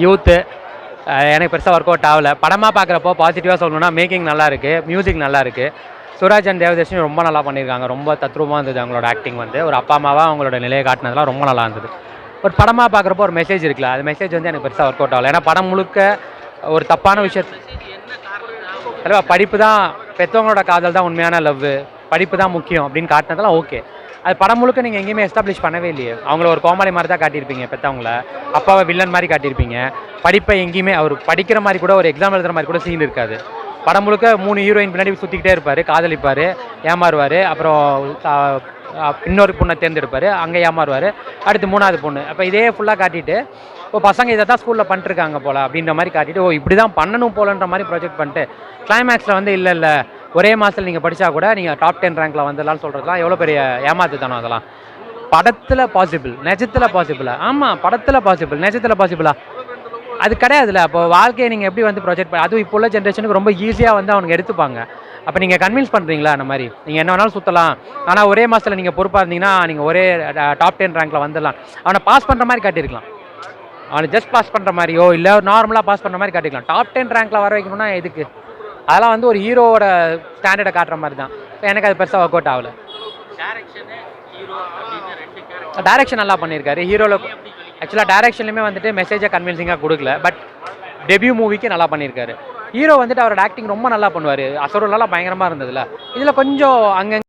Youth எனக்கு பெருசாக work out ஆகலை. படமாக பார்க்குறப்போ பாசிட்டிவாக சொல்லணும்னா மேக்கிங் நல்லா இருக்குது, மியூசிக் நல்லா இருக்குது. சுராஜ் அண்ட் தேவதர்ஷினி ரொம்ப நல்லா பண்ணியிருக்காங்க. ரொம்ப தத்ரூபமாக இருந்தது அவங்களோட ஆக்டிங் வந்து. ஒரு அப்பா அம்மாவாக அவங்களோட நிலையை காட்டினதுலாம் ரொம்ப நல்லா இருந்தது. ஒரு படமாக பார்க்குறப்போ ஒரு மெசேஜ் இருக்குல்ல, அது மெசேஜ் வந்து எனக்கு பெருசாக ஒர்க் அவுட் ஆகலை. ஏன்னா படம் முழுக்க ஒரு தப்பான விஷயத்து படிப்பு தான், பெற்றவங்களோட காதல் தான் உண்மையான லவ், படிப்பு தான் முக்கியம் அப்படின்னு காட்டினதெல்லாம் ஓகே. அது படம் முழுக்க நீங்கள் எங்கேயுமே எஸ்டாப்ளிஷ் பண்ணவே இல்லையே. அவங்கள ஒரு கோமாளி மாதிரி தான் காட்டியிருப்பீங்க பெற்றவங்கள, அப்பாவை வில்லன் மாதிரி காட்டியிருப்பீங்க. படிப்பை எங்கேயுமே அவர் படிக்கிற மாதிரி கூட, ஒரு எக்ஸாம் எழுதுற மாதிரி கூட சீன் இருக்காது. படம் முழுக்க 3 ஹீரோயின் பின்னாடி சுற்றிக்கிட்டே இருப்பார், காதலிப்பார், ஏமாறுவார், அப்புறம் இன்னொரு பொண்ணை தேர்ந்தெடுப்பார், அங்கே ஏமாறுவார், அடுத்து 3வது பொண்ணு. அப்போ இதே ஃபுல்லாக காட்டிட்டு இப்போ பசங்க இதை தான் ஸ்கூலில் பண்ணிட்டுருக்காங்க போல் அப்படின்ற மாதிரி காட்டிட்டு, ஓ இப்படி தான் பண்ணணும் போலன்ற மாதிரி ப்ரொஜெக்ட் பண்ணிட்டு கிளைமேக்ஸில் வந்து இல்லை ஒரே மாதத்தில் நீங்கள் படித்தா கூட நீங்கள் டாப் 10 ரேங்க்கில் வந்துடலாம்னு சொல்கிறதுலாம் எவ்வளோ பெரிய ஏமாத்துத்தனம் அதெல்லாம். படத்தில் பாசிபிள், நிஜத்தில் பாசிபிளா? ஆமாம், படத்தில் பாசிபிள், நிஜத்தில் பாசிபிளா? அது கிடையாதுல்ல. அப்போ வாழ்க்கையை நீங்கள் எப்படி வந்து ப்ரொஜெக்ட் அதுவும் இப்போ உள்ள ஜென்ரேஷனுக்கு ரொம்ப ஈஸியாக வந்து அவனுக்கு எடுத்துப்பாங்க. அப்போ நீங்கள் கன்வின்ஸ் பண்ணுறீங்களா? அந்த மாதிரி நீங்கள் என்ன வேணாலும் சுற்றலாம், ஆனால் ஒரே மாதத்தில் நீங்கள் பொறுப்பாக இருந்தீங்கன்னா நீங்கள் ஒரே டாப் 10 ரேங்க்கில் வந்துடலாம். அவனை பாஸ் பண்ணுற மாதிரி காட்டியிருக்கலாம், அவனை ஜஸ்ட் பாஸ் பண்ணுற மாதிரியோ இல்லை நார்மலாக பாஸ் பண்ணுற மாதிரி காட்டிக்கலாம். டாப் 10 ரேங்க்கில் வர வைக்கணும்னா எதுக்கு? அதெல்லாம் வந்து ஒரு ஹீரோவோட ஸ்டாண்டர்டை காட்டுற மாதிரி தான். எனக்கு அது பெருசாக ஒர்க் அவுட் ஆகலை. டைரக்ஷன் நல்லா பண்ணியிருக்காரு. ஹீரோவில் ஆக்சுவலாக டைரக்ஷன்லையுமே வந்துட்டு மெசேஜை கன்வின்சிங்காக கொடுக்கல, பட் டெபியூ மூவிக்கு நல்லா பண்ணியிருக்காரு. ஹீரோ வந்துட்டு அவரோட ஆக்டிங் ரொம்ப நல்லா பண்ணுவார். அசுரலாம் பயங்கரமாக இருந்ததுல, இதில் கொஞ்சம் அங்கே